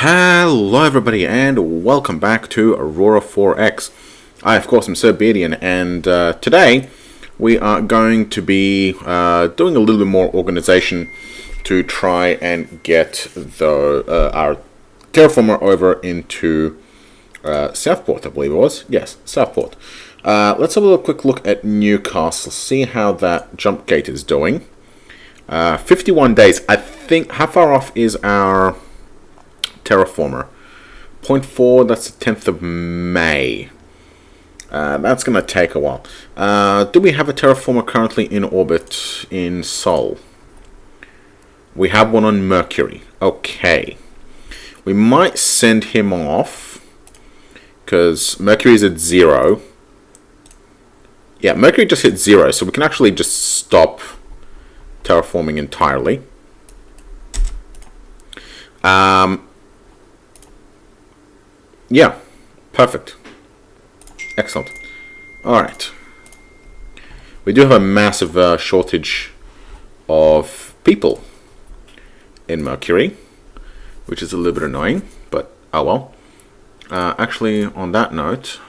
Hello everybody and welcome back to Aurora 4X. I of course am Sir Beardian, and today we are going to be doing a little bit more organization to try and get our terraformer over into Southport, I believe it was. Yes, Southport. Let's have a quick look at Newcastle, see how that jump gate is doing. 51 days, I think. How far off is our terraformer? 0.4, that's the 10th of May. That's going to take a while. Do we have a terraformer currently in orbit in Sol? We have one on Mercury. Okay. We might send him off, because Mercury is at 0. Yeah, Mercury just hit 0, so we can actually just stop terraforming entirely. Yeah, perfect. Excellent. Alright. We do have a massive shortage of people in Mercury, which is a little bit annoying, but oh well. Actually, on that note,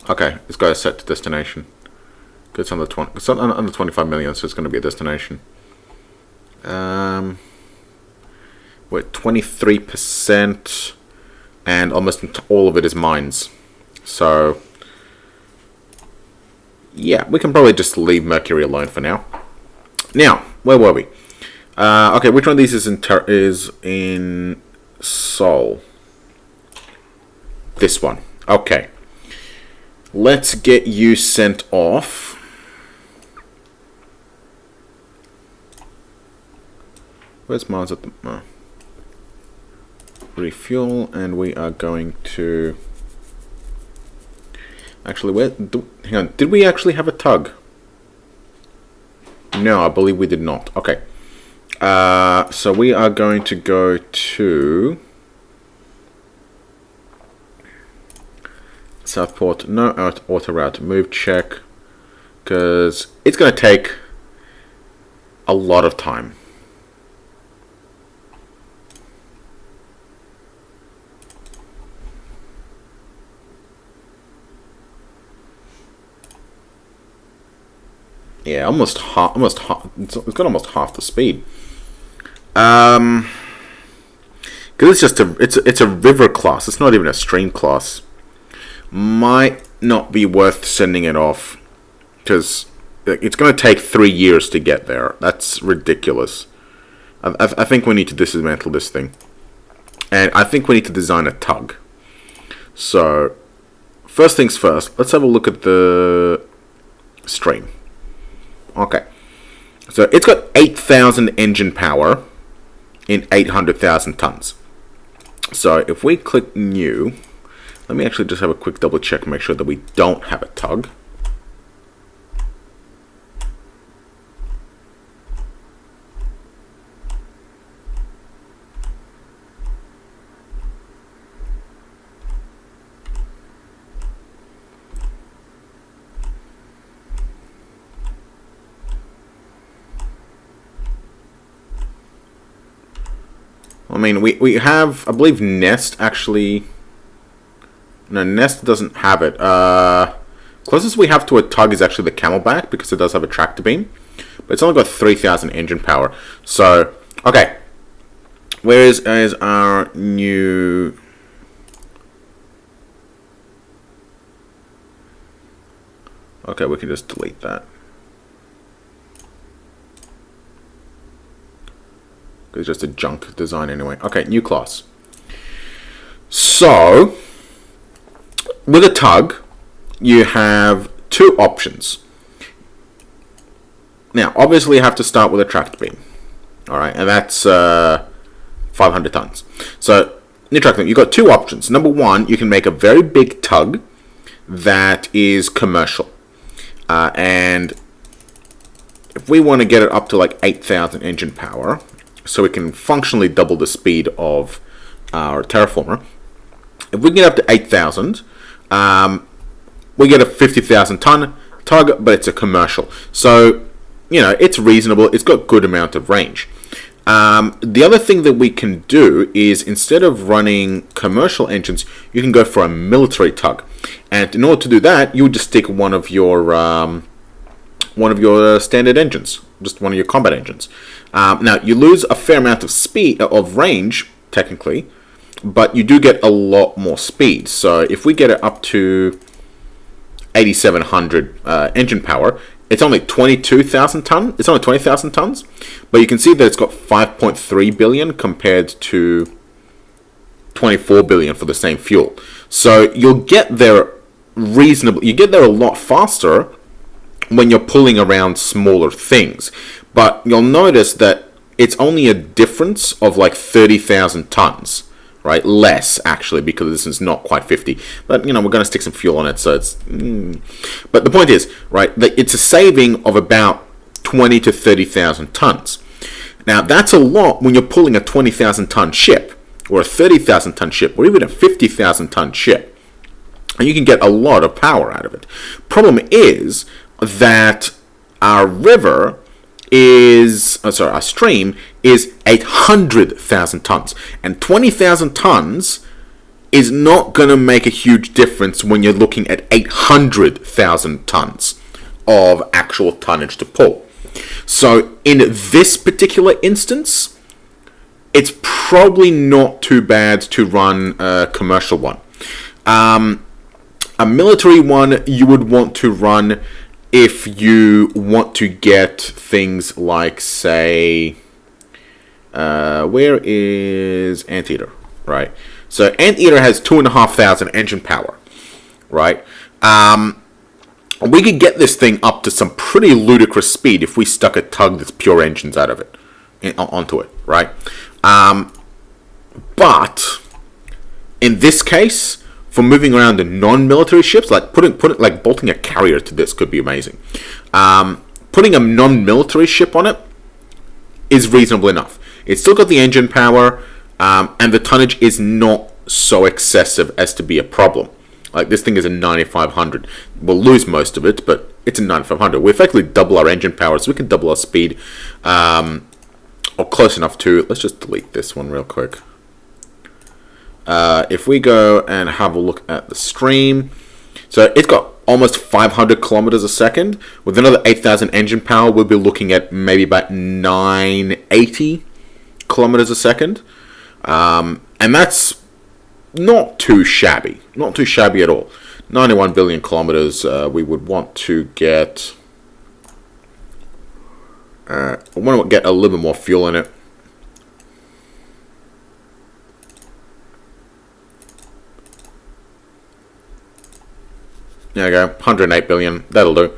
okay, it's got a set to destination. It's under 25 million, so it's going to be a destination. We're at 23%, and almost all of it is mines. So, yeah, we can probably just leave Mercury alone for now. Now, where were we? Okay, which one of these is in Sol? This one. Okay. Let's get you sent off. Where's Mars at the... refuel, and we are going to... Actually, hang on. Did we actually have a tug? No, I believe we did not. Okay. So we are going to go to... Southport. No auto route. Move check. Because it's going to take a lot of time. Yeah, almost half. It's got almost half the speed. Because it's just it's a river class. It's not even a stream class. Might not be worth sending it off, because it's going to take 3 years to get there. That's ridiculous. I think we need to dismantle this thing, and I think we need to design a tug. So, first things first. Let's have a look at the stream. Okay, so it's got 8,000 engine power in 800,000 tons. So if we click new, let me actually just have a quick double check, make sure that we don't have a tug. I mean, we have, I believe Nest actually... No, Nest doesn't have it. Closest we have to a tug is actually the Camelback, because it does have a tractor beam. But it's only got 3,000 engine power. So, okay. Where is our new... Okay, we can just delete that. It's just a junk design anyway. Okay, new class. So, with a tug, you have two options. Now, obviously you have to start with a tractor beam. Alright, and that's 500 tons. So, new tractor beam, you've got two options. Number one, you can make a very big tug that is commercial. And if we want to get it up to like 8,000 engine power, so we can functionally double the speed of our terraformer. If we get up to 8,000, we get a 50,000 ton tug, but it's a commercial. So you know, it's reasonable. It's got good amount of range. The other thing that we can do is, instead of running commercial engines, you can go for a military tug. And in order to do that, you would just stick one of your standard engines, just one of your combat engines. Now, you lose a fair amount of speed, of range, technically, but you do get a lot more speed. So if we get it up to 8,700 engine power, it's only 22,000 tons. It's only 20,000 tons, but you can see that it's got 5.3 billion compared to 24 billion for the same fuel. So you'll get there reasonably. You get there a lot faster when you're pulling around smaller things. But you'll notice that it's only a difference of like 30,000 tons. Right, less actually, because this is not quite 50. But you know, we're going to stick some fuel on it, so it's. But the point is, right, that it's a saving of about 20 to 30,000 tons. Now that's a lot when you're pulling a 20,000 ton ship, or a 30,000 ton ship, or even a 50,000 ton ship, and you can get a lot of power out of it. Problem is that our stream is 800,000 tons, and 20,000 tons is not going to make a huge difference when you're looking at 800,000 tons of actual tonnage to pull. So in this particular instance, it's probably not too bad to run a commercial one. A military one you would want to run if you want to get things like, say, where is Anteater, right? So Anteater has 2,500 engine power, right? We could get this thing up to some pretty ludicrous speed if we stuck a tug that's pure engines out of it, onto it, right? But in this case, for moving around the non-military ships, like bolting a carrier to this could be amazing. Putting a non-military ship on it is reasonable enough. It's still got the engine power, and the tonnage is not so excessive as to be a problem. Like, this thing is a 9,500. We'll lose most of it, but it's a 9,500. We effectively double our engine power, so we can double our speed, or close enough to. Let's just delete this one real quick. If we go and have a look at the stream, so it's got almost 500 kilometers a second. With another 8,000 engine power, we'll be looking at maybe about 980 kilometers a second. And that's not too shabby. Not too shabby at all. 91 billion kilometers, we would want to get... I want to get a little bit more fuel in it. There you go, 108 billion. That'll do.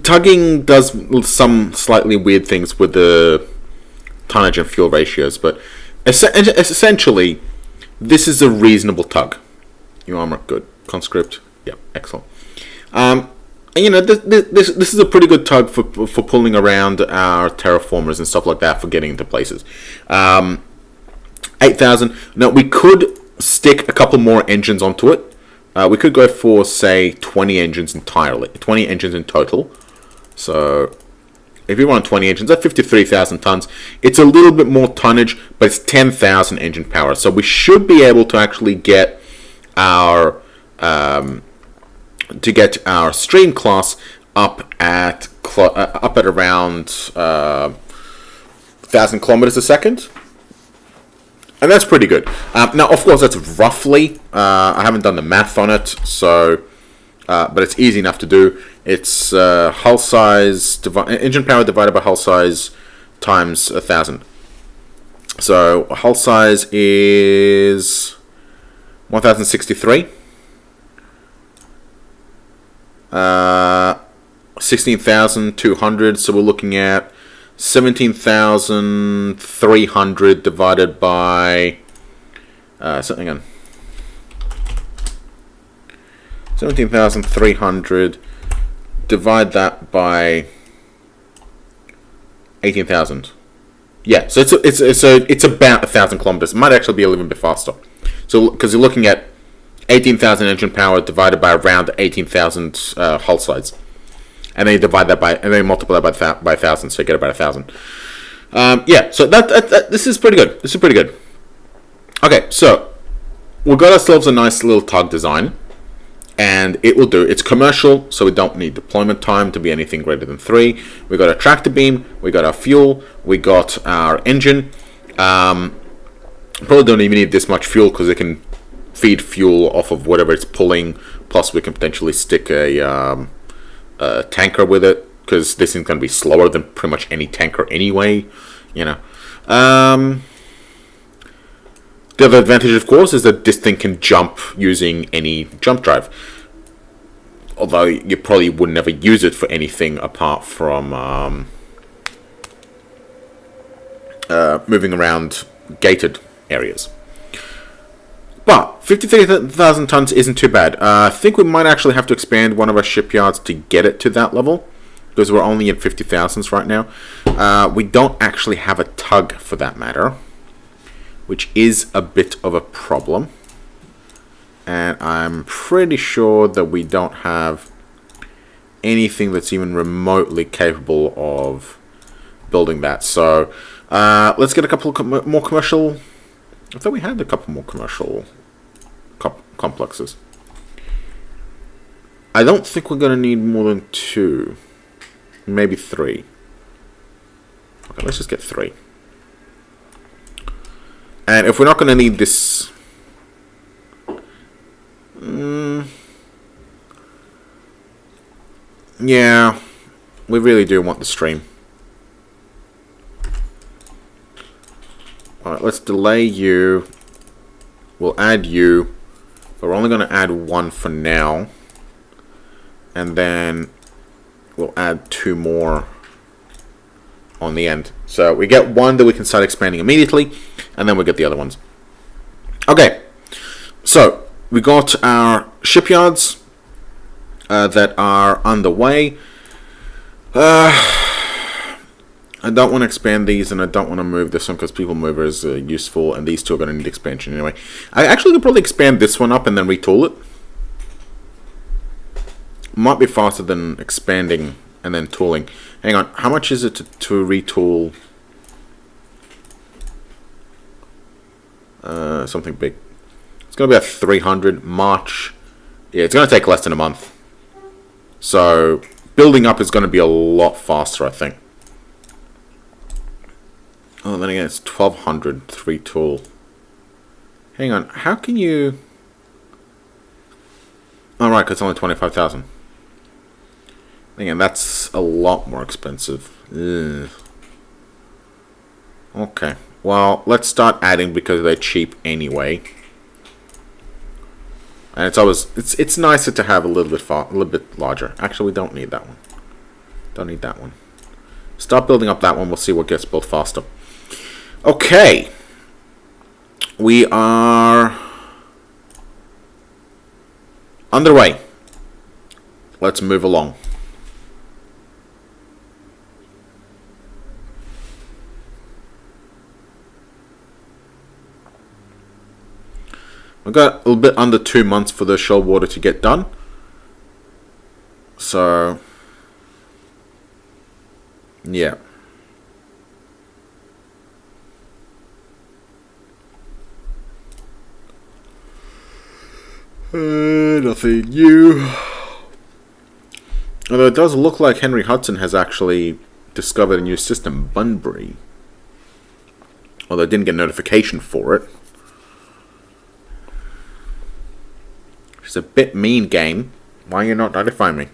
Tugging does some slightly weird things with the tonnage and fuel ratios, but essentially, this is a reasonable tug. New armor, good. Conscript, yep, excellent. And you know, this is a pretty good tug for pulling around our terraformers and stuff like that, for getting into places. 8,000. Now we could stick a couple more engines onto it. We could go for, say, 20 engines entirely. 20 engines in total. So if you run 20 engines, that's 53,000 tons. It's a little bit more tonnage, but it's 10,000 engine power. So we should be able to actually get our stream class up at around 1,000 kilometers a second. And that's pretty good. Now, of course, that's roughly. I haven't done the math on it, so, but it's easy enough to do. It's hull size, engine power divided by hull size times 1,000. So hull size is 1,063. 16,200. So we're looking at 17,300 divided by something on 17,300. Divide that by 18,000. Yeah, so it's about 1,000 kilometers. It might actually be a little bit faster. So because you're looking at 18,000 engine power divided by around 18,000 hull size, and then you divide that by, and then you multiply that by 1,000, so you get about 1,000. Yeah, so this is pretty good. This is pretty good. Okay, so we've got ourselves a nice little tug design, and it will do. It's commercial, so we don't need deployment time to be anything greater than 3. We got a tractor beam, we got our fuel, we got our engine. Probably don't even need this much fuel because it can feed fuel off of whatever it's pulling. Plus, we can potentially stick a tanker with it, because this thing's going to be slower than pretty much any tanker anyway. You know. The other advantage, of course, is that this thing can jump using any jump drive. Although you probably would never use it for anything apart from moving around gated areas. But 53,000 tons isn't too bad. I think we might actually have to expand one of our shipyards to get it to that level, because we're only at 50,000s right now. We don't actually have a tug, for that matter, which is a bit of a problem. And I'm pretty sure that we don't have anything that's even remotely capable of building that. So let's get a couple of more commercial. I thought we had a couple more commercial complexes. I don't think we're going to need more than 2. Maybe 3. Okay, let's just get 3. And if we're not going to need this... yeah, we really do want the stream. Alright, let's delay you. We'll add you. But we're only going to add 1 for now. And then we'll add 2 more on the end. So we get 1 that we can start expanding immediately, and then we get the other ones. Okay, so we got our shipyards that are underway. I don't want to expand these, and I don't want to move this one because people mover is useful, and these two are going to need expansion anyway. I actually could probably expand this one up and then retool it. Might be faster than expanding and then tooling. Hang on, how much is it to retool something big? It's going to be at 300 March. Yeah, it's going to take less than a month. So building up is going to be a lot faster, I think. Oh, then again, it's 1200 to retool. Hang on, how can you... Oh, right, because it's only 25,000. Again, that's a lot more expensive. Ugh. Okay, well, let's start adding because they're cheap anyway. And it's always it's nicer to have a little bit larger. Actually, we don't need that one. Don't need that one. Start building up that one. We'll see what gets built faster. Okay, we are underway. Let's move along. We've got a little bit under 2 months for the shoal water to get done. So, yeah. Nothing new. Although it does look like Henry Hudson has actually discovered a new system, Bunbury. Although I didn't get a notification for it. It's a bit mean, game. Why are you not notifying me?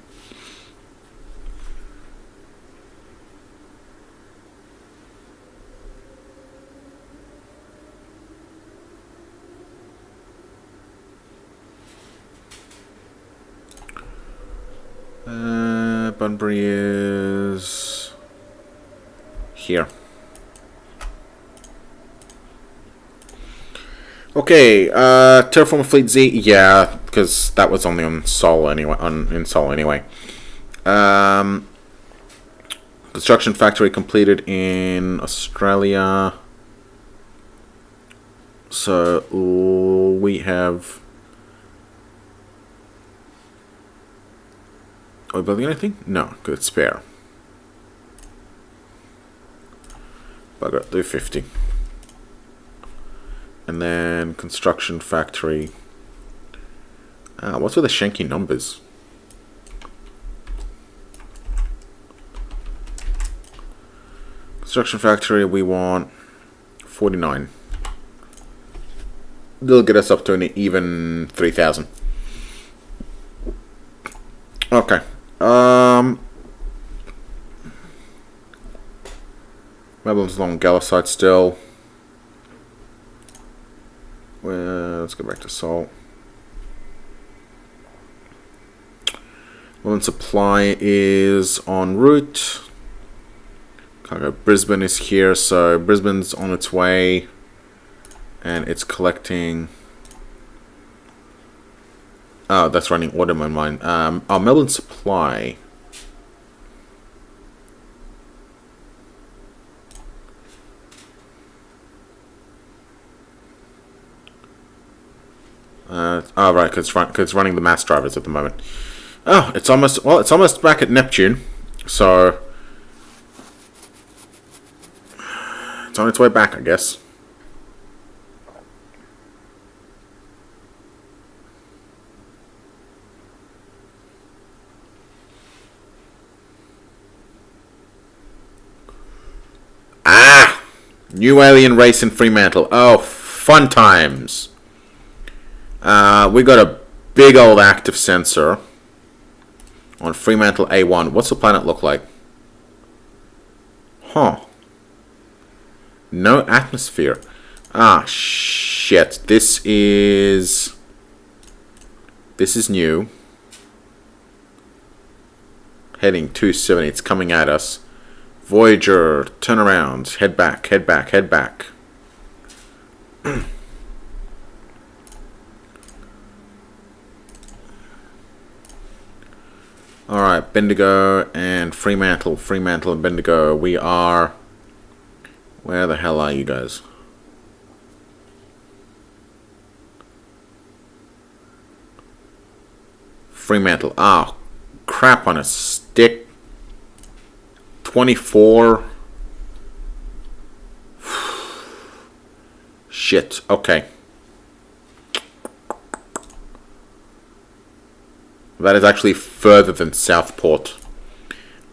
Bunbury is here. Okay, Terraform Fleet Z, yeah, because that was only on Sol anyway. In Sol anyway. Construction factory completed in Australia. So we have we building anything? No, good, spare. Bugger, do 50. And then construction factory. What's with the shanky numbers? Construction factory, we want 49. They'll get us up to an even 3,000. Okay. Melbourne's along Gallicite still. Well, let's go back to salt. Melbourne supply is en route. Cargo Brisbane is here, so Brisbane's on its way, and it's collecting. Oh, that's running Autumn mine. Our Melbourne supply. Oh right, because it's running the mass drivers at the moment. Oh, it's almost back at Neptune, so it's on its way back, I guess. Ah! New alien race in Fremantle. Oh, fun times. We got a big old active sensor on Fremantle A1. What's the planet look like? Huh. No atmosphere. Ah, shit. This is new. Heading 270. It's coming at us. Voyager, turn around. Head back, head back, head back. Alright, Bendigo and Fremantle. Fremantle and Bendigo. We are... Where the hell are you guys? Fremantle. Ah, crap on a stick. 24. Shit. Okay. That is actually further than Southport.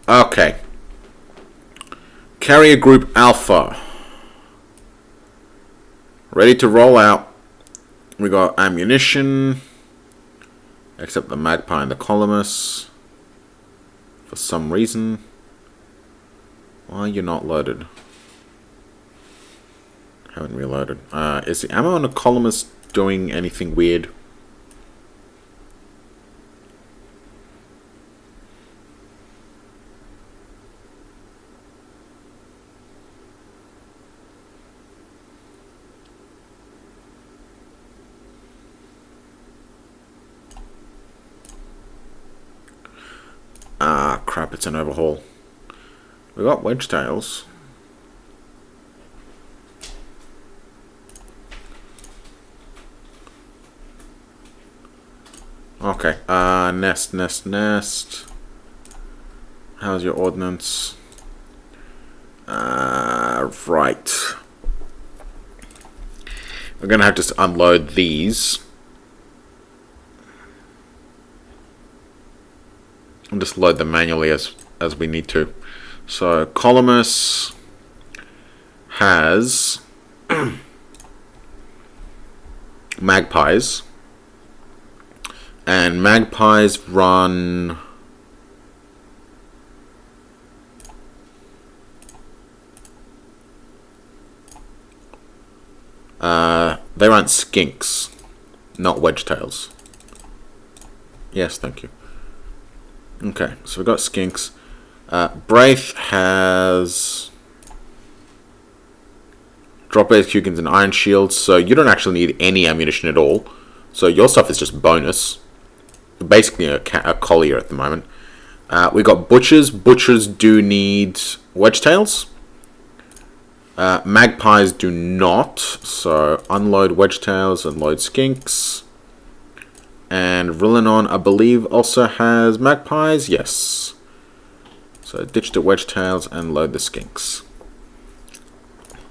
Okay. Carrier Group Alpha. Ready to roll out. We got ammunition. Except the Magpie and the Columnus. For some reason. Why are you not loaded? Haven't reloaded. Is the ammo on the Columnus doing anything weird? Ah, crap, it's an overhaul. We got wedge tails. Okay, nest. How's your ordnance? Right. We're gonna have to unload these. And just load them manually as we need to. So Columnus has Magpies, and Magpies run they run skinks, not wedge tails. Yes, thank you. Okay, so we've got skinks. Braith has drop Kugans and iron shields, so you don't actually need any ammunition at all. So your stuff is just bonus. Basically a collier at the moment. We got butchers. Butchers do need wedge tails. Magpies do not, so unload wedge tails and load skinks. And Rillanon, I believe, also has magpies. Yes. So ditch the wedgetails and load the skinks.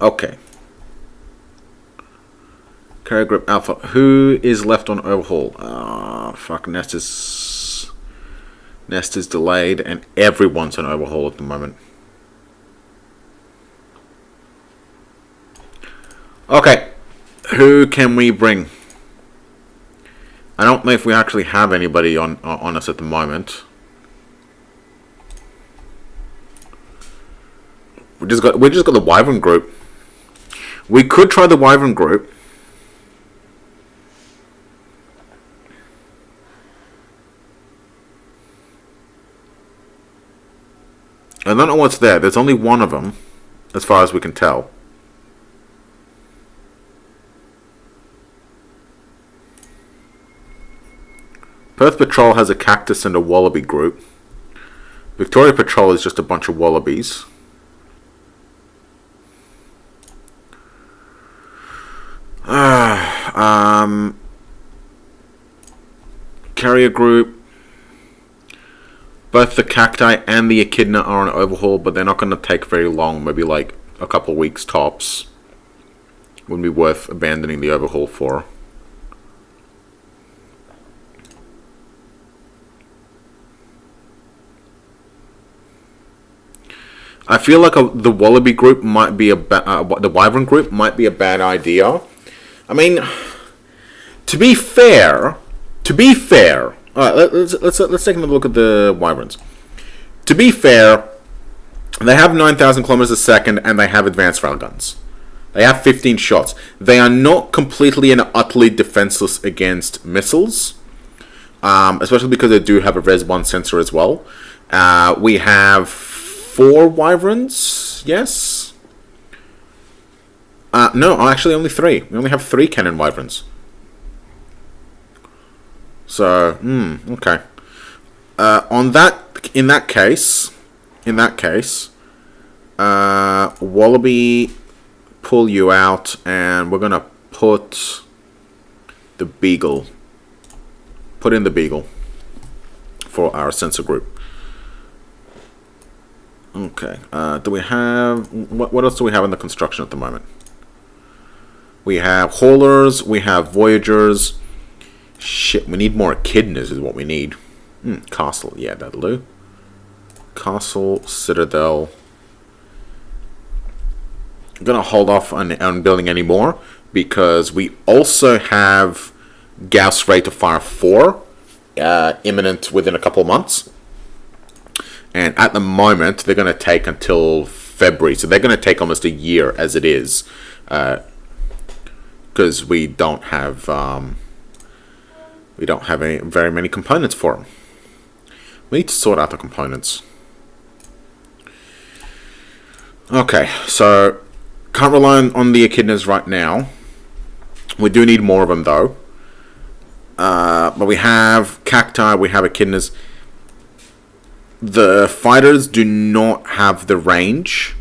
Okay. Carrier Group Alpha. Who is left on overhaul? Fuck, Nest is delayed, and everyone's on overhaul at the moment. Okay. Who can we bring? I don't know if we actually have anybody on us at the moment. We just got the Wyvern group. We could try the Wyvern group. I don't know what's there. There's only one of them, as far as we can tell. Perth Patrol has a cactus and a wallaby group. Victoria Patrol is just a bunch of wallabies. Carrier Group. Both the cacti and the echidna are on overhaul, but they're not going to take very long. Maybe like a couple weeks tops. Wouldn't be worth abandoning the overhaul for. I feel like the Wallaby group might be the Wyvern group might be a bad idea. I mean, to be fair, all right, let's take a look at the Wyverns. To be fair, they have 9,000 kilometers a second and they have advanced railguns. They have 15 shots. They are not completely and utterly defenseless against missiles, especially because they do have a Res 1 sensor as well. We have 4 Wyverns, yes? No, actually only 3. We only have 3 cannon Wyverns. So, okay. In that case, Wallaby, pull you out, and we're gonna put the Beagle. Put in the Beagle for our sensor group. Okay. Do we have what else do we have in the construction at the moment? We have haulers. We have voyagers. Shit, we need more echidnas is what we need. Castle, yeah, that'll do. Castle, Citadel. I'm gonna hold off on building any more because we also have Gauss rate of fire 4 imminent within a couple of months. And at the moment, they're going to take until February. So they're going to take almost a year as it is. Because we don't have very many components for them. We need to sort out the components. Okay, so can't rely on the echidnas right now. We do need more of them though. But we have cacti, we have echidnas. The fighters do not have the range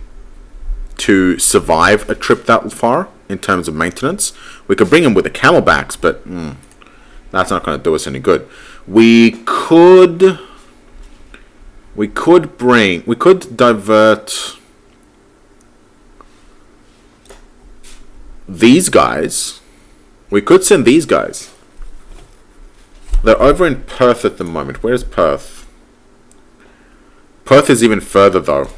to survive a trip that far in terms of maintenance. We could bring them with the camelbacks, but that's not going to do us any good. We could divert these guys. We could send these guys. They're over in Perth at the moment. Where's Perth? Perth is even further though.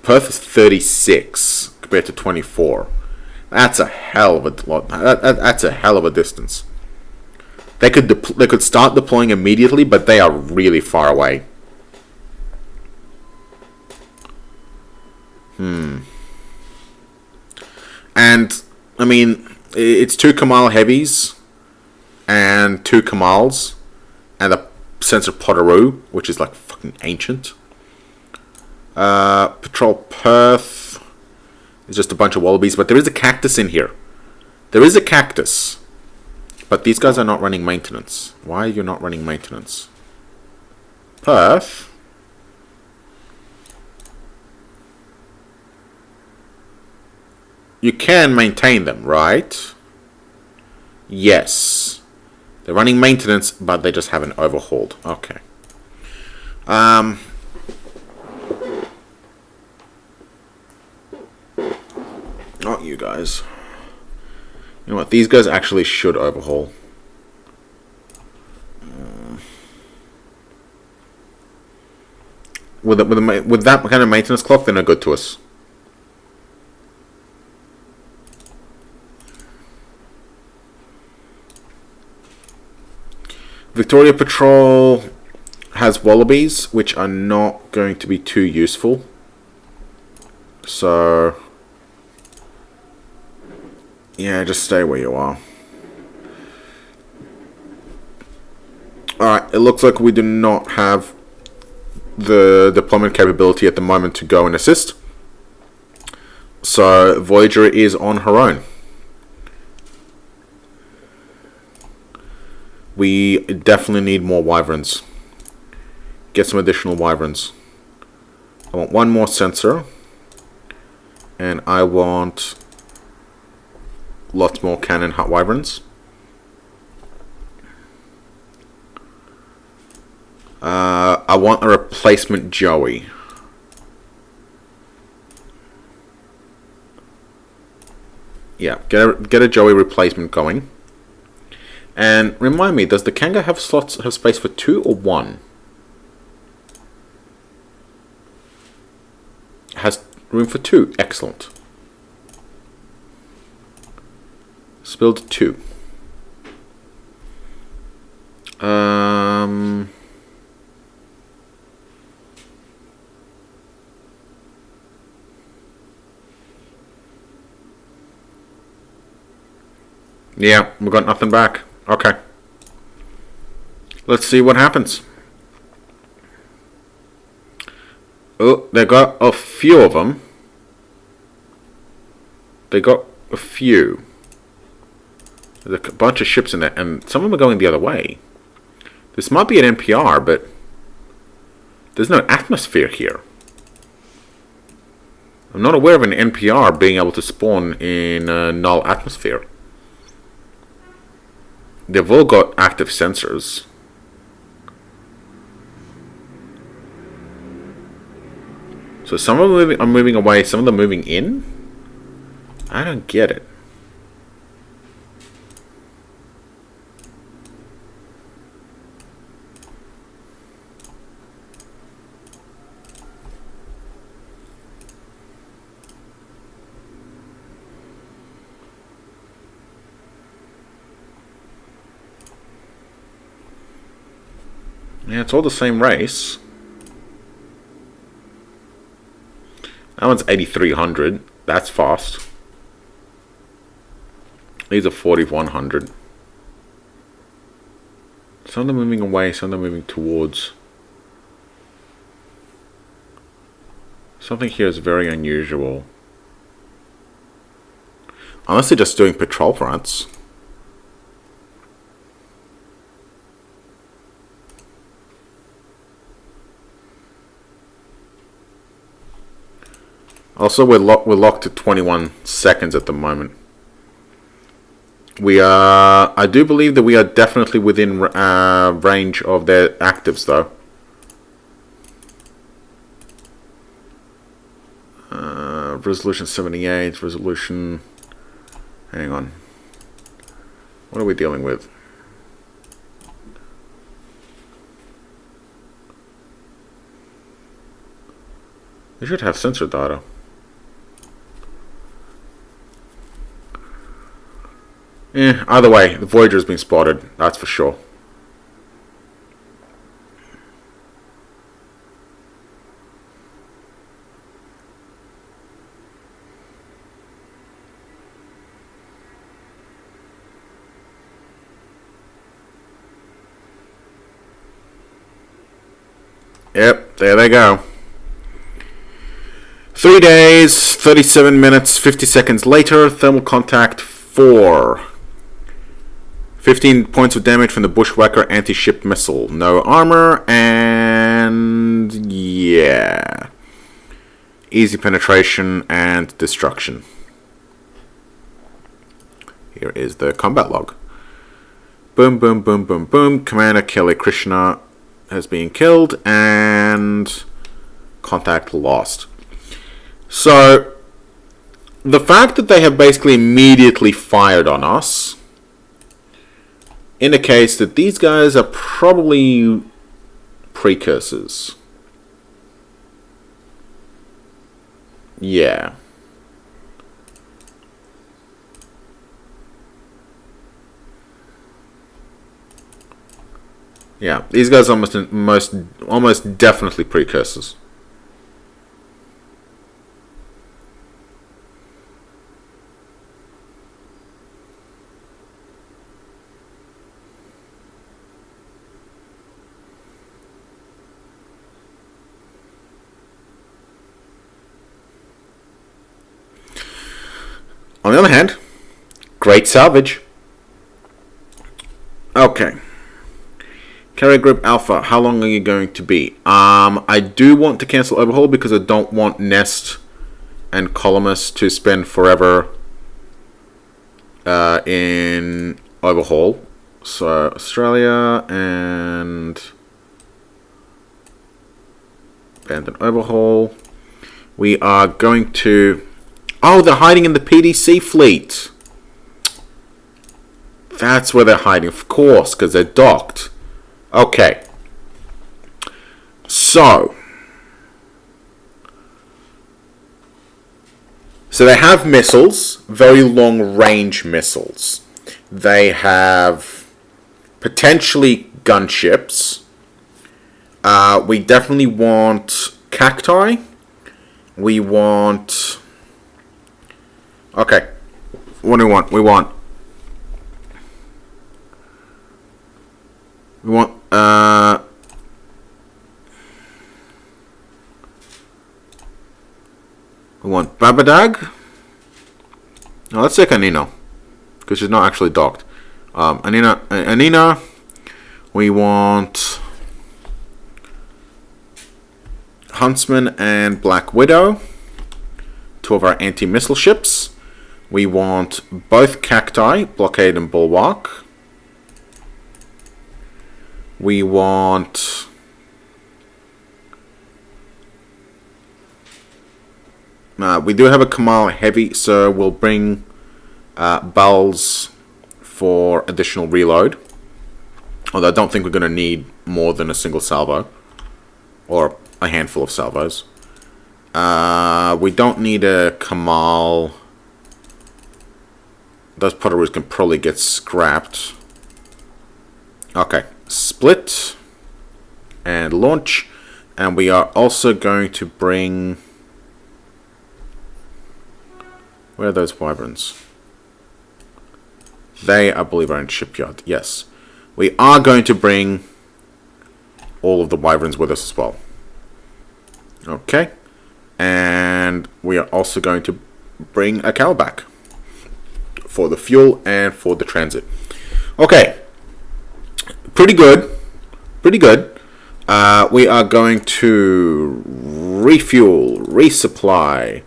Perth is 36 compared to 24. That's a hell of a lot. That's a hell of a distance. They could start deploying immediately, but they are really far away. And I mean, it's 2 Kamal heavies and 2 Kamals and a sensor Potteroo, which is like fucking ancient. Patrol Perth is just a bunch of wallabies, but there is a cactus in here. There is a cactus, but these guys are not running maintenance. Why are you not running maintenance? Perth? You can maintain them, right? Yes. They're running maintenance, but they just haven't overhauled. Okay. Not you guys. You know what? These guys actually should overhaul. With that kind of maintenance clock, they're no good to us. Victoria Patrol has wallabies, which are not going to be too useful. So, yeah, just stay where you are. Alright, it looks like we do not have the deployment capability at the moment to go and assist. So, Voyager is on her own. We definitely need more wyverns. Get some additional wyverns. I want one more sensor. And I want lots more cannon hut wyverns. I want a replacement Joey. Yeah, get a Joey replacement going. And remind me, does the Kanga have space for 2 or 1? Has room for 2. Excellent. Let's build 2. Yeah, we got nothing back. Okay. Let's see what happens. Oh, they got a few of them. They got a few. There's a bunch of ships in there, and some of them are going the other way. This might be an NPR, but there's no atmosphere here. I'm not aware of an NPR being able to spawn in a null atmosphere. They've all got active sensors. So some of them are moving away, some of them moving in? I don't get it. Yeah, it's all the same race. That one's 8300. That's fast. These are 4100. Some of them moving away, some of them moving towards. Something here is very unusual. Unless they're just doing patrol fronts. Also, we're locked to 21 seconds at the moment. We are. I do believe that we are definitely within range of their actives, though. Resolution 78. Resolution. Hang on. What are we dealing with? They should have sensor data. Either way, the Voyager's been spotted, that's for sure. Yep, there they go. 3 days, 37 minutes, 50 seconds later, thermal contact 4. 15 points of damage from the Bushwhacker anti-ship missile. No armor, and yeah. Easy penetration and destruction. Here is the combat log. Boom, boom, boom, boom, boom. Commander Kelly Krishna has been killed and contact lost. So the fact that they have basically immediately fired on us indicates that these guys are probably precursors. Yeah. Yeah, these guys are almost definitely precursors. On the other hand, great salvage. Okay. Carrier Group Alpha, how long are you going to be? I do want to cancel Overhaul because I don't want Nest and Columnist to spend forever in Overhaul. So, Australia and Abandon Overhaul. We are going to... Oh, they're hiding in the PDC fleet. That's where they're hiding, of course, because they're docked. Okay. So they have missiles, very long range missiles. They have potentially gunships. We definitely want cacti. We want... Okay. What do we want? We want Babadag. No, let's take Anina, because she's not actually docked. Anina. We want Huntsman and Black Widow, two of our anti-missile ships. We want both Cacti, Blockade and Bulwark. We want... we do have a Kamal Heavy, so we'll bring Bells for additional reload. Although I don't think we're going to need more than a single salvo. Or a handful of salvos. We don't need a Kamal. Those Potteroos can probably get scrapped. Okay. Split. And launch. And we are also going to bring... Where are those wyverns? They, I believe, are in shipyard. Yes. We are going to bring all of the wyverns with us as well. Okay. And we are also going to bring a cow back for the fuel and for the transit. Okay. Pretty good. Pretty good. We are going to refuel, resupply.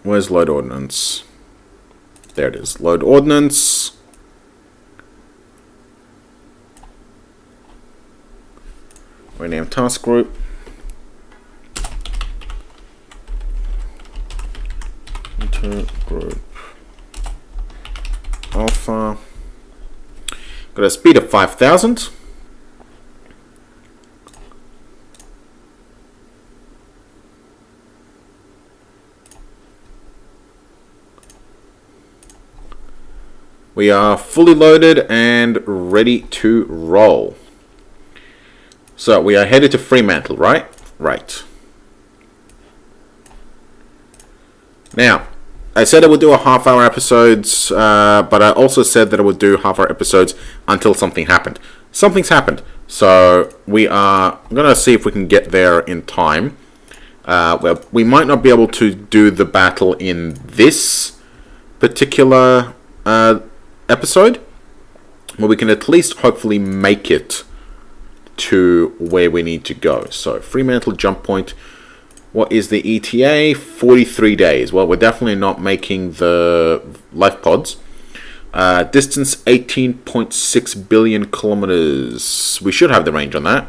Where's load ordnance? There it is. Load ordnance. Rename task group. Intergroup Alpha. Got a speed of 5,000. We are fully loaded and ready to roll. So we are headed to Fremantle, right? Right. Now, I said I would do a half-hour episodes, but I also said that I would do half-hour episodes until something happened. Something's happened. So we are going to see if we can get there in time. Well, we might not be able to do the battle in this particular episode, but we can at least hopefully make it to where we need to go. So Fremantle jump point. What is the ETA? 43 days. Well, we're definitely not making the life pods. Distance 18.6 billion kilometers. We should have the range on that.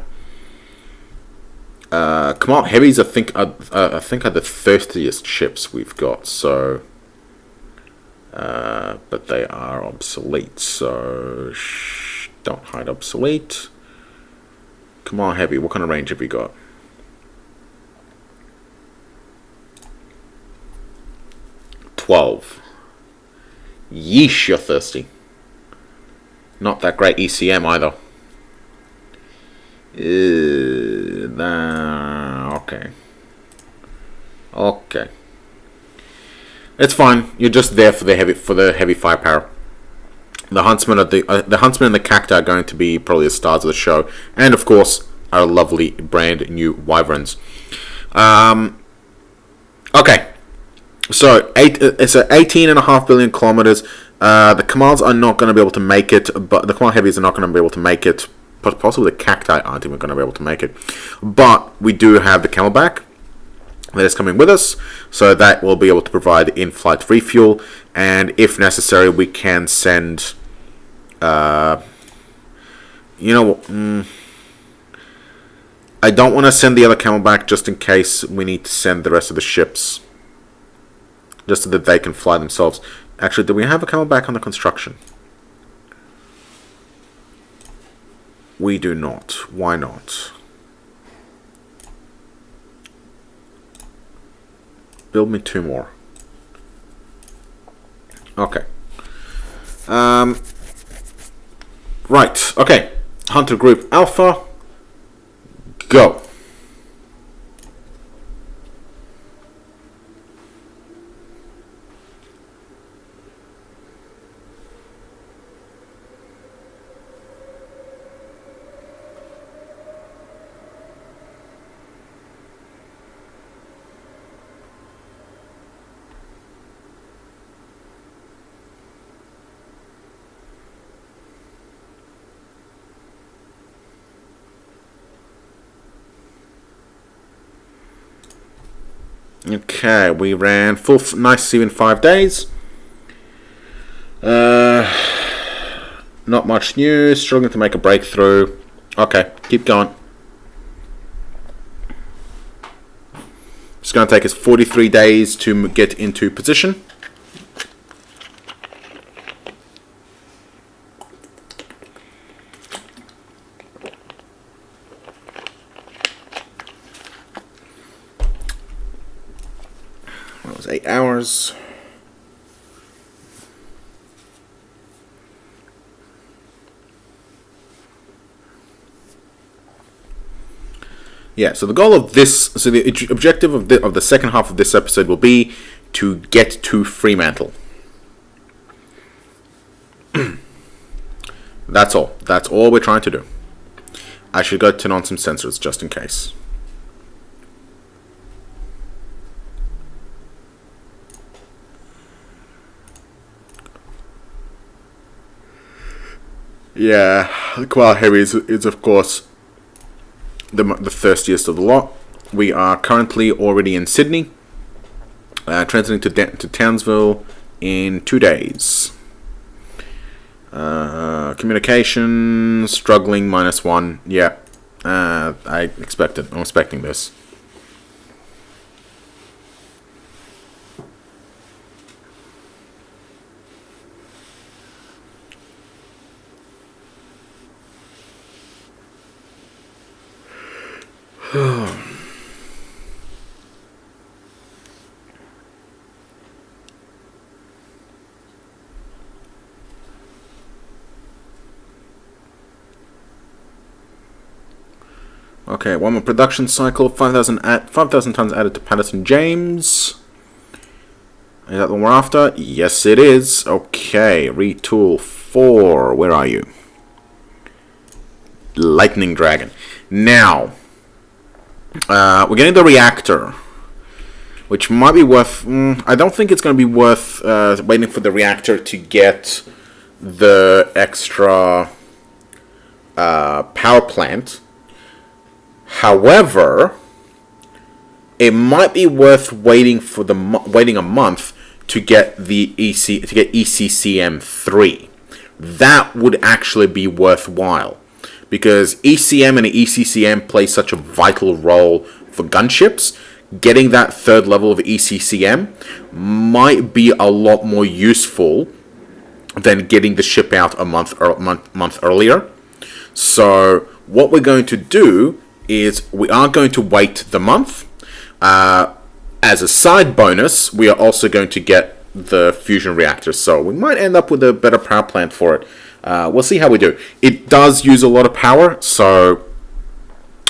Command heavies, I think are the thirstiest ships we've got. So, but they are obsolete. So, don't hide obsolete. Command heavy. What kind of range have we got? Yeesh, you're thirsty. Not that great ECM either. Okay. Okay. It's fine. You're just there for the heavy firepower. The huntsman and the cacti are going to be probably the stars of the show, and of course our lovely brand new wyverns. Okay. So it's 18.5 billion kilometers. The commands are not going to be able to make it, but the command heavies are not going to be able to make it. Possibly the cacti aren't even going to be able to make it. But we do have the camelback that is coming with us, so that will be able to provide in-flight refuel, and if necessary, we can send. I don't want to send the other camelback just in case we need to send the rest of the ships, just so that they can fly themselves. Actually, do we have a camelback on the construction? We do not. Why not? Build me 2 more. Okay. Right. Okay. Hunter Group Alpha. Go. Okay, we ran full nice sea in 5 days. Not much news. Struggling to make a breakthrough. Okay, keep going. It's going to take us 43 days to get into position. That was 8 hours. Yeah, so the goal of this, so the objective of the second half of this episode will be to get to Fremantle. That's all. That's all we're trying to do. I should go turn on some sensors just in case. Yeah, the Koala Heavy is of course the thirstiest of the lot. We are currently already in Sydney, transiting to Townsville in 2 days. Communication struggling -1. Yeah, I expected. I'm expecting this. Okay, one more production cycle. 5,000 tons added to Patterson James. Is that the one we're after? Yes, it is. Okay, retool 4. Where are you? Lightning Dragon. Now, we're getting the reactor, which might be worth. I don't think it's going to be worth waiting for the reactor to get the extra power plant. However, it might be worth waiting for waiting a month to get the ECCM3. That would actually be worthwhile, because ECM and ECCM play such a vital role for gunships. Getting that third level of ECCM might be a lot more useful than getting the ship out a month earlier. So what we're going to do is we are going to wait the month. As a side bonus, we are also going to get the fusion reactor, so we might end up with a better power plant for it. We'll see how we do. It does use a lot of power, so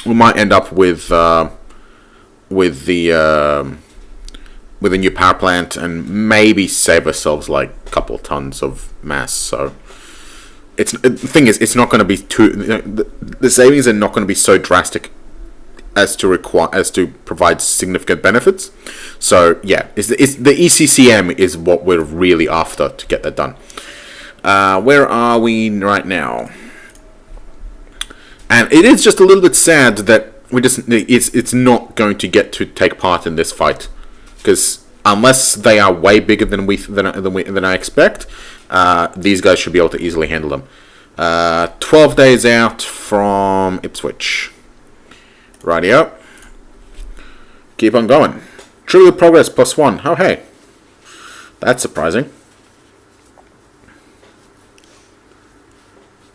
we might end up with the new power plant and maybe save ourselves like a couple of tons of mass. So the thing is, it's not going to be too. The savings are not going to be so drastic as to provide significant benefits. So yeah, it's the ECCM is what we're really after to get that done. Where are we right now? And it is just a little bit sad that it's not going to get to take part in this fight, because unless they are way bigger than I expect, these guys should be able to easily handle them. 12 days out from Ipswich. Rightio. Keep on going. Trivial progress +1. Oh, hey. That's surprising.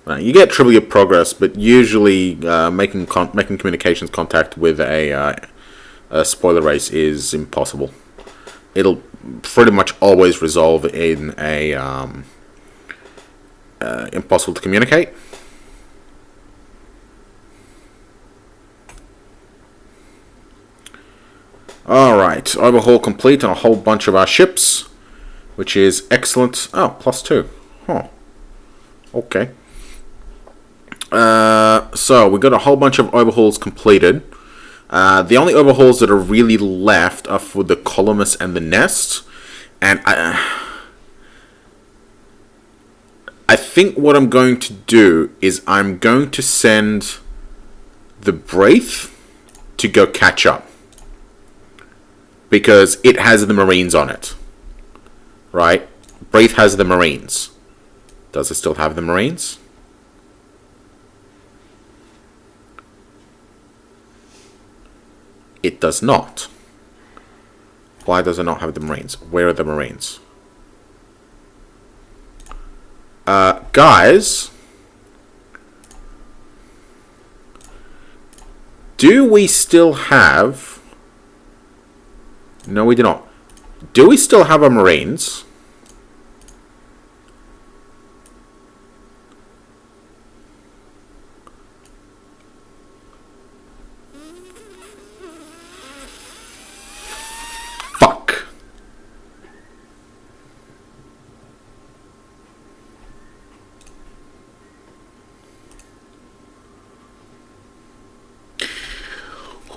You get trivial progress, but usually making communications contact with a spoiler race is impossible. It'll pretty much always resolve in a impossible to communicate. Alright, overhaul complete on a whole bunch of our ships, which is excellent. Oh, +2. Huh. Okay. So we got a whole bunch of overhauls completed. The only overhauls that are really left are for the Columnus and the Nest. And I think what I'm going to do is I'm going to send the Braith to go catch up, because it has the Marines on it. Right? Braith has the Marines. Does it still have the Marines? It does not. Why does it not have the Marines? Where are the Marines? Guys, do we still have... No, we do not. Do we still have our Marines? Fuck.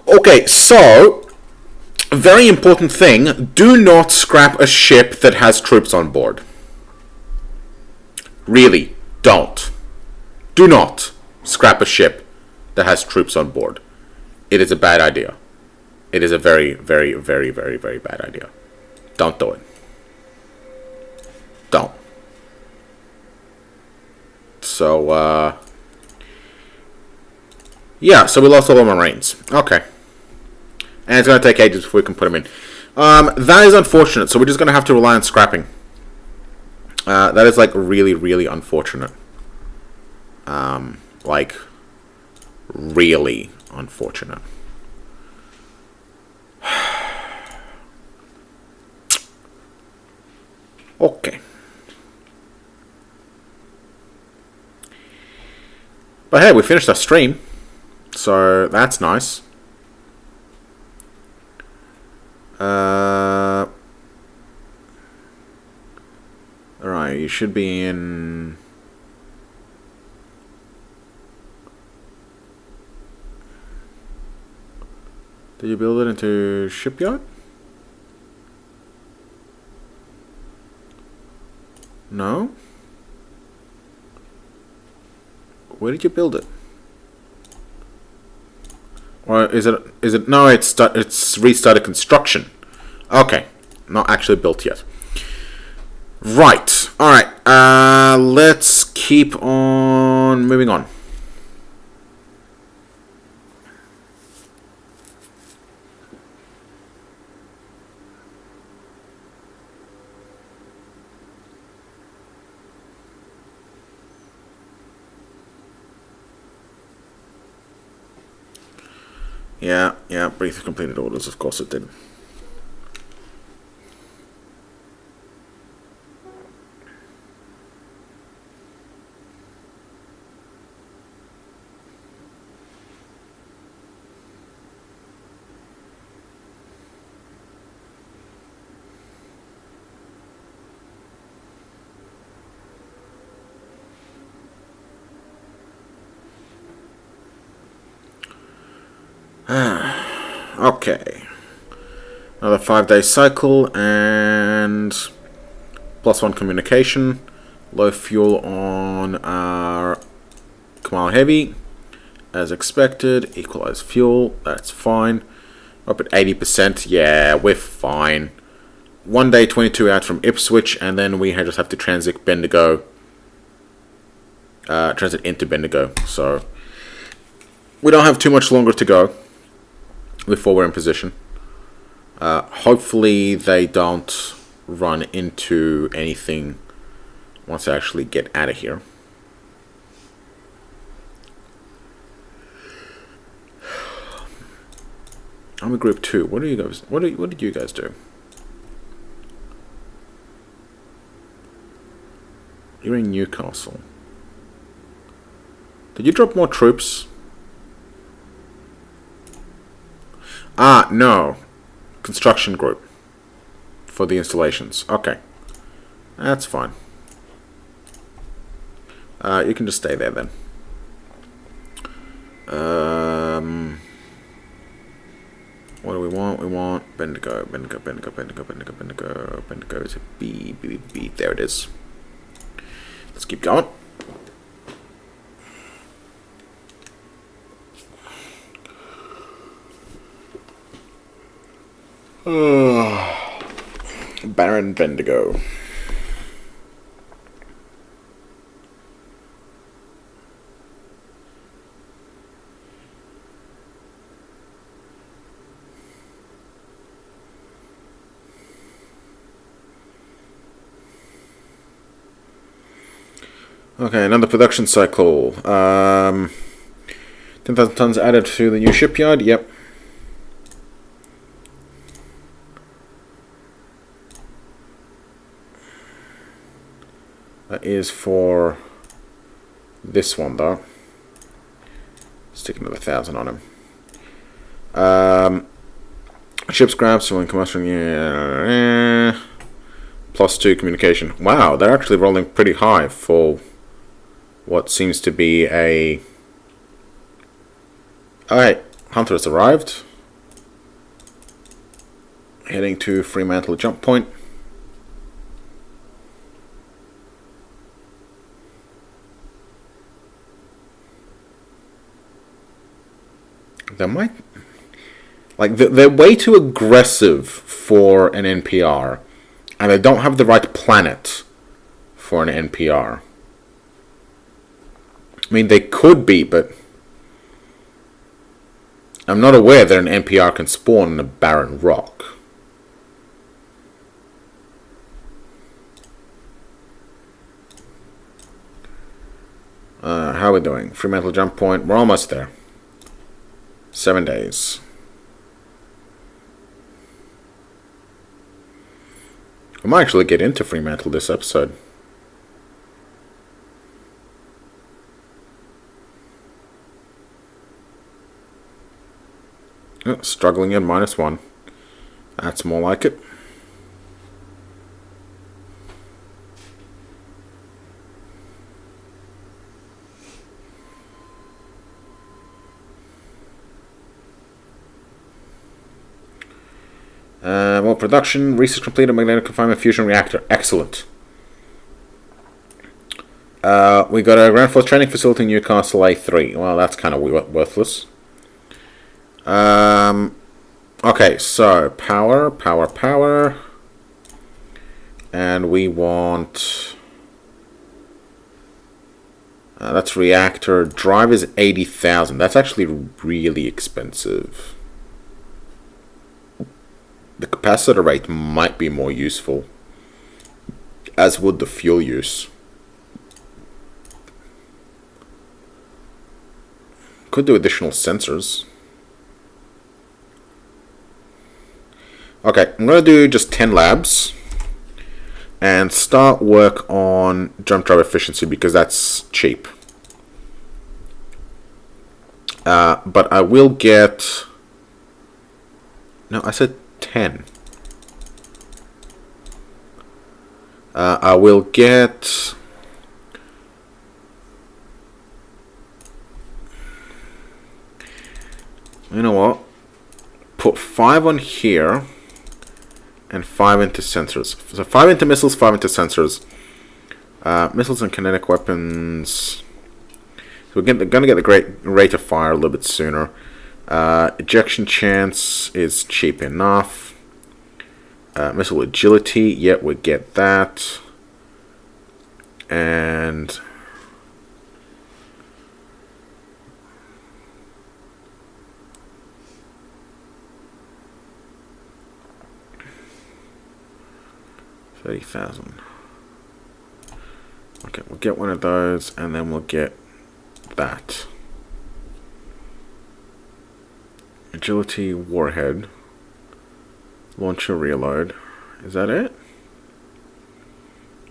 Okay, so... very important thing, do not scrap a ship that has troops on board. Really, don't. Do not scrap a ship that has troops on board. It is a bad idea. It is a very, very, very, very, very bad idea. Don't do it. Don't. So, yeah, so we lost all of our Marines. Okay. And it's going to take ages before we can put them in. That is unfortunate, so we're just going to have to rely on scrapping. That is, like, really, really unfortunate. Like, really unfortunate. Okay. But hey, we finished our stream, so that's nice. Alright, you should be in... Did you build it into shipyard? No? Where did you build it? Or is it? Is it? No, it's restarted construction. Okay, not actually built yet. Right. All right. Let's keep on moving on. Yeah, briefly completed orders, of course it did. Okay. Another 5-day cycle and +1 communication. Low fuel on our Kamal Heavy. As expected. Equalize fuel. That's fine. Up at 80%. Yeah, we're fine. 1 day, 22 out from Ipswich, and then we just have to transit Bendigo. Transit into Bendigo. So we don't have too much longer to go before we're in position. Hopefully they don't run into anything once I actually get out of here. I'm a group 2. What are you guys? What did you guys do? You're in Newcastle. Did you drop more troops? No. Construction group. For the installations. Okay. That's fine. You can just stay there then. What do we want? We want Bendigo. Bendigo is a B. There it is. Let's keep going. Baron Bendigo. Okay, another production cycle. 10,000 tons added to the new shipyard. Yep. That is for this one, though. Stick another 1,000 on him. Ship scraps, so when combustion, +2 communication. Wow, they're actually rolling pretty high for what seems to be a... Alright, Hunter has arrived. Heading to Fremantle jump point. They might... Like, they're way too aggressive for an NPR. And they don't have the right planet for an NPR. I mean, they could be, but... I'm not aware that an NPR can spawn in a barren rock. How are we doing? Fremantle jump point. We're almost there. 7 days. I might actually get into Fremantle this episode. Oh, struggling at -1. That's more like it. Well, production, research completed, magnetic confinement fusion reactor. Excellent. We got a ground force training facility in Newcastle A3. Well, that's kind of worthless. Okay, so power. And we want... that's reactor. Drive is 80,000. That's actually really expensive. The capacitor rate might be more useful, as would the fuel use. Could do additional sensors. Okay, I'm going to do just 10 labs and start work on jump drive efficiency because that's cheap. But I will get... No, I said 10. I will get... You know what? Put 5 on here and 5 into sensors. So 5 into missiles, 5 into sensors. Missiles and kinetic weapons. So we're going to get the great rate of fire a little bit sooner. Ejection chance is cheap enough. Missile agility, yep, we get that. And... $30,000. Okay, we'll get one of those, and then we'll get that. Agility, warhead, launcher, reload. Is that it?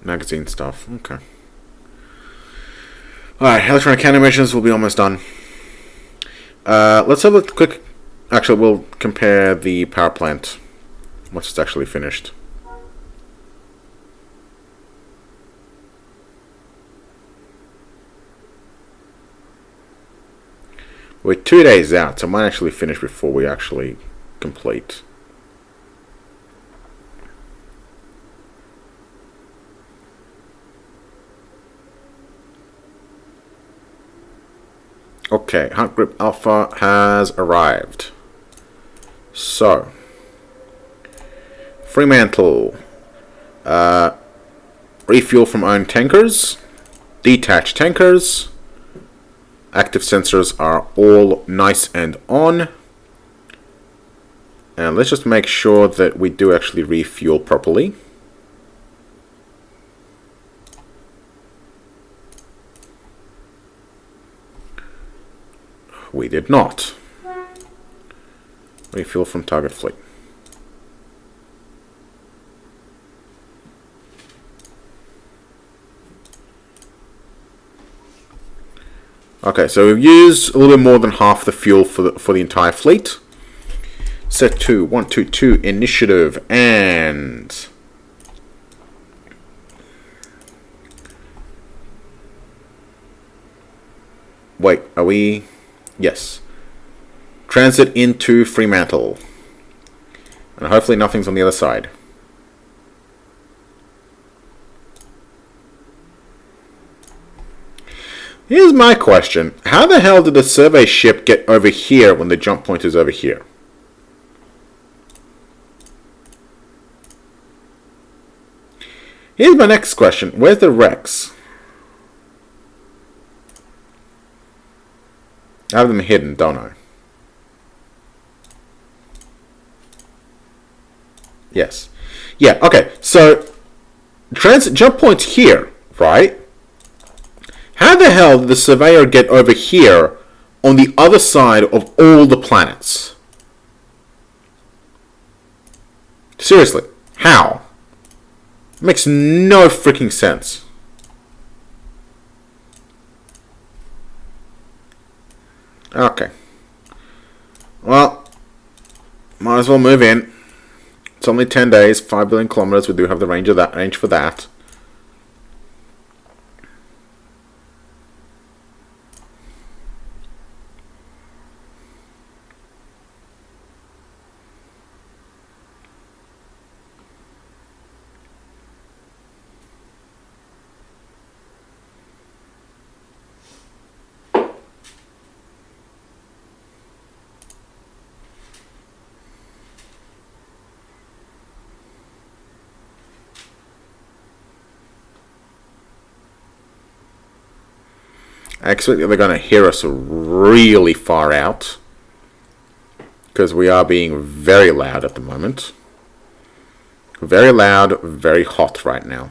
Magazine stuff. Okay. Alright, electronic countermeasures will be almost done. Let's have a quick... Actually, we'll compare the power plant once it's actually finished. We're 2 days out, so I might actually finish before we actually complete. Okay, Hunt Group Alpha has arrived. So, Fremantle. Refuel from owned tankers. Detached tankers. Active sensors are all nice and on. And let's just make sure that we do actually refuel properly. We did not. Refuel from target fleet. Okay, so we've used a little bit more than half the fuel for the entire fleet. Set 2, 122 initiative, and wait, are we? Yes. Transit into Fremantle, and hopefully nothing's on the other side. Here's my question. How the hell did the survey ship get over here when the jump point is over here? Here's my next question. Where's the Rex? I have them hidden, don't I? Yes. Yeah, okay. So, transit jump point's here, right? How the hell did the surveyor get over here on the other side of all the planets? Seriously, how? It makes no freaking sense. Okay. Well, might as well move in. It's only 10 days, 5 billion kilometers. We do have the range for that. I expect that they're going to hear us really far out, because we are being very loud at the moment. Very loud, very hot right now.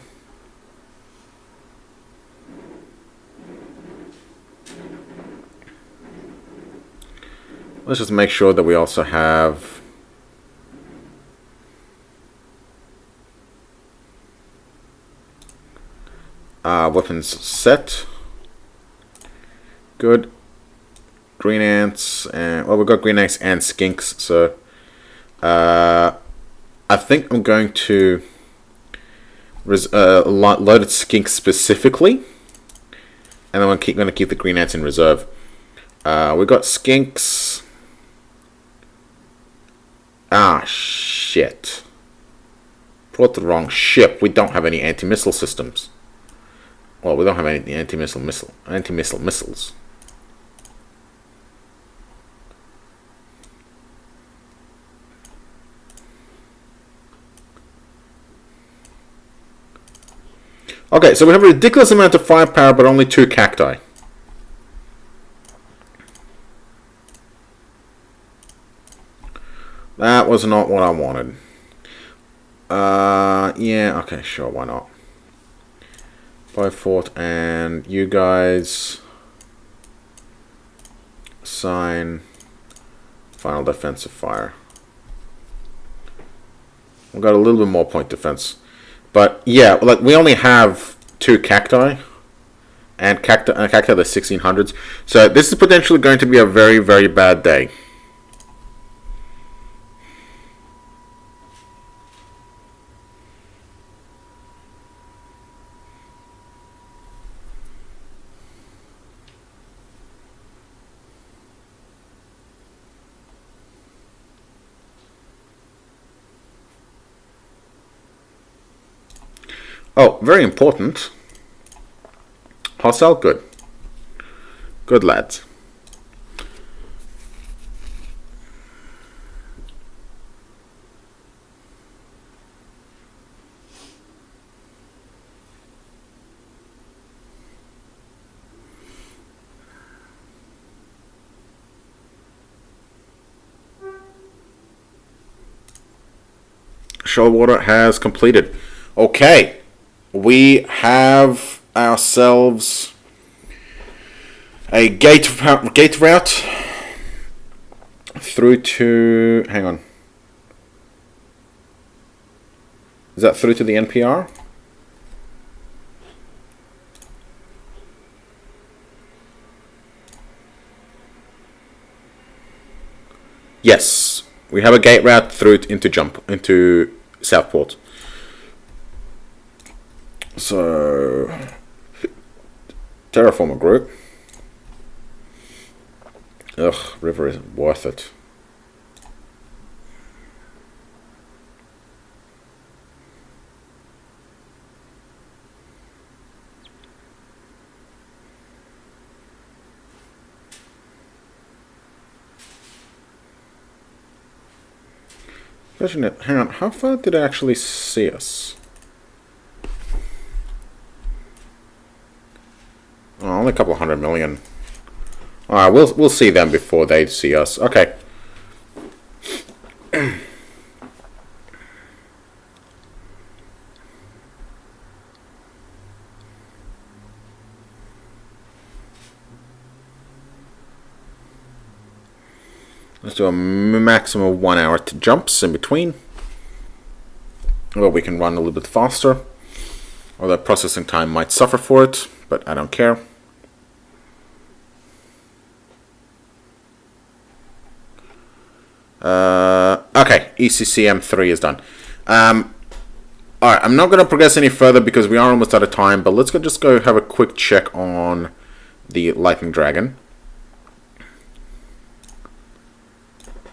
Let's just make sure that we also have weapons set. Good. Green ants, and well, we've got green ants and skinks, so I think I'm going to load at skink specifically, and then I'm going to keep the green ants in reserve. We've got skinks. Ah, shit. Brought the wrong ship. We don't have any anti-missile systems. Well, we don't have any anti-missile missiles. Okay, so we have a ridiculous amount of firepower, but only 2 cacti. That was not what I wanted. Yeah, okay, sure, why not? By fort, and you guys assign final defensive fire. We've got a little bit more point defense. But yeah, like we only have 2 cacti, and cacti the 1600s. So this is potentially going to be a very, very bad day. Oh, very important. Hostile, good. Good lads. Shoalwater has completed. Okay. We have ourselves a gate route through to... Hang on. Is that through to the NPR? Yes. We have a gate route through into Southport. So, Terraformer group. Ugh, river isn't worth it. Hang on, how far did it actually see us? Oh, only a couple of 100 million. Alright, we'll see them before they see us. Okay. Let's do a maximum of 1 hour to jumps in between. Well, we can run a little bit faster. Although processing time might suffer for it, but I don't care. Okay, ECCM3 is done. Alright, I'm not going to progress any further because we are almost out of time, but let's just go have a quick check on the Lightning Dragon.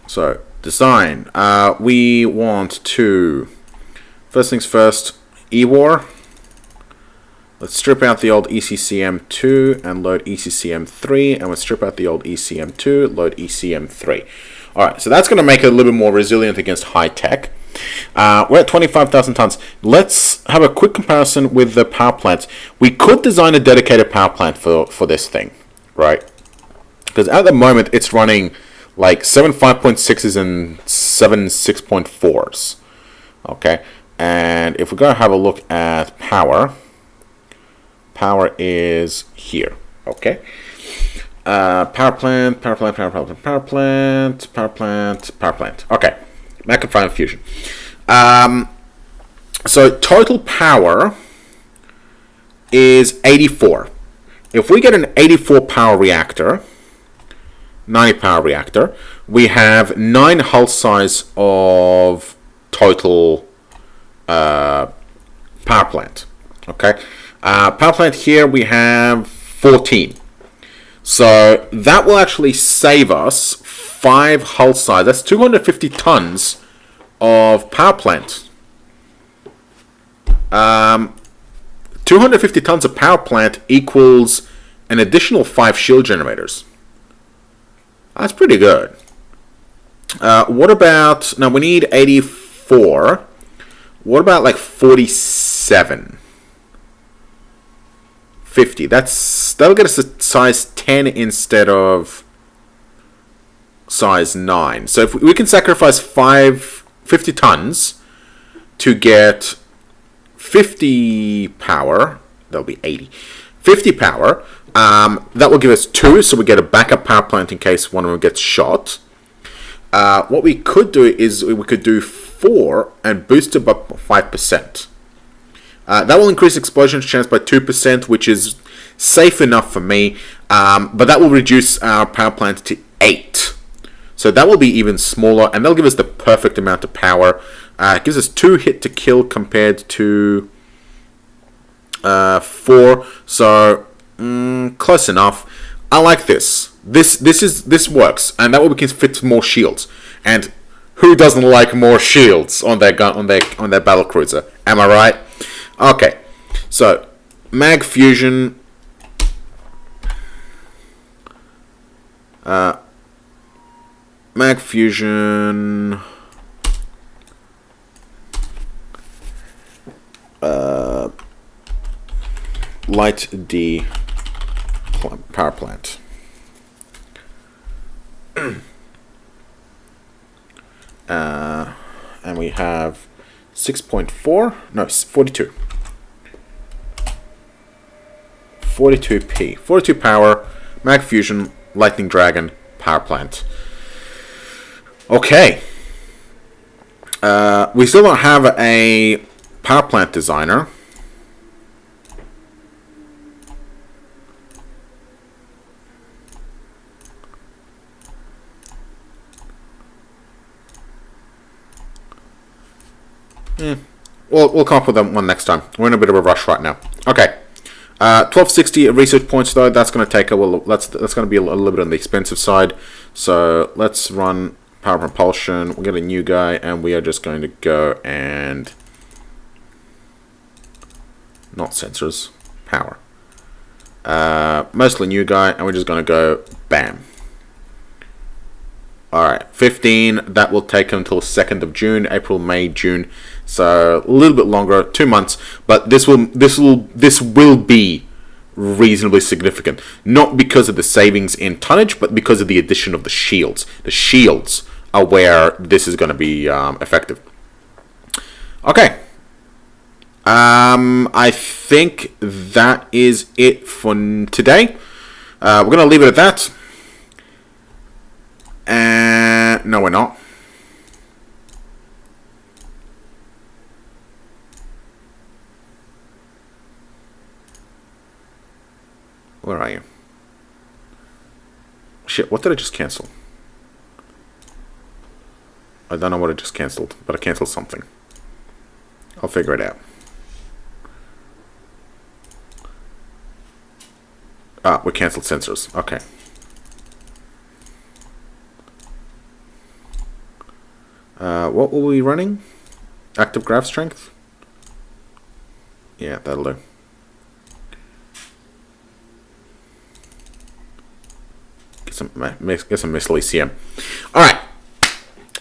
So, design. We want to, first things first, E-War. Let's strip out the old ECCM2 and load ECCM3, and we'll strip out the old ECM2, load ECM3. Alright, so that's going to make it a little bit more resilient against high tech. We're at 25,000 tons. Let's have a quick comparison with the power plants. We could design a dedicated power plant for this thing. right? Because at the moment it's running like 7 5.6s and 7 6.4s. Okay, and if we're going to have a look at power, power is here. Okay, power plant. Okay, Mac and Final Fusion. So total power is 84. If we get an 84 power reactor, 90 power reactor, we have 9 hull size of total power plant. Okay, power plant here we have 14. So that will actually save us 5 hull size. That's 250 tons of power plant. 250 tons of power plant equals an additional 5 shield generators. That's pretty good. What about, now we need 84. What about like 47? 50. That'll get us a size 10 instead of size 9. So if we can sacrifice 50 tons to get 50 power, that'll be 80. 50 power, that will give us 2, so we get a backup power plant in case one of them gets shot. What we could do is we could do 4 and boost it by 5%. That will increase explosion chance by 2%, which is safe enough for me, but that will reduce our power plant to 8. So that will be even smaller, and that'll give us the perfect amount of power. It gives us 2 hit to kill compared to 4, so close enough. I like this. This works, and that way we can fit more shields. And who doesn't like more shields on their gun, on their battle cruiser? Am I right? Okay, so mag fusion. Mag fusion. Light D power plant. And we have 6.4, no, 42. 42p. 42 power, mag fusion, lightning dragon, power plant. Okay. We still don't have a power plant designer. We'll come up with one next time. We're in a bit of a rush right now. Okay. 1260 research points though. That's going to take a little. That's going to be a little bit on the expensive side. So let's run power propulsion. We'll get a new guy, and we are just going to go and not sensors, power. Mostly new guy, and we're just going to go bam. Alright, 15, that will take until 2nd of June, April, May, June. So a little bit longer, 2 months, but this will be reasonably significant. Not because of the savings in tonnage, but because of the addition of the shields. The shields are where this is going to be effective. Okay. I think that is it for today. We're going to leave it at that. No, we're not. Where are you? Shit, what did I just cancel? I don't know what I just cancelled, but I cancelled something. I'll figure it out. Ah, we cancelled sensors. Okay. What were we running? Active grav strength? Yeah, that'll do. Get some Miss Elysium. Alright.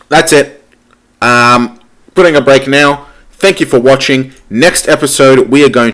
That's it. Putting a break now. Thank you for watching. Next episode, we are going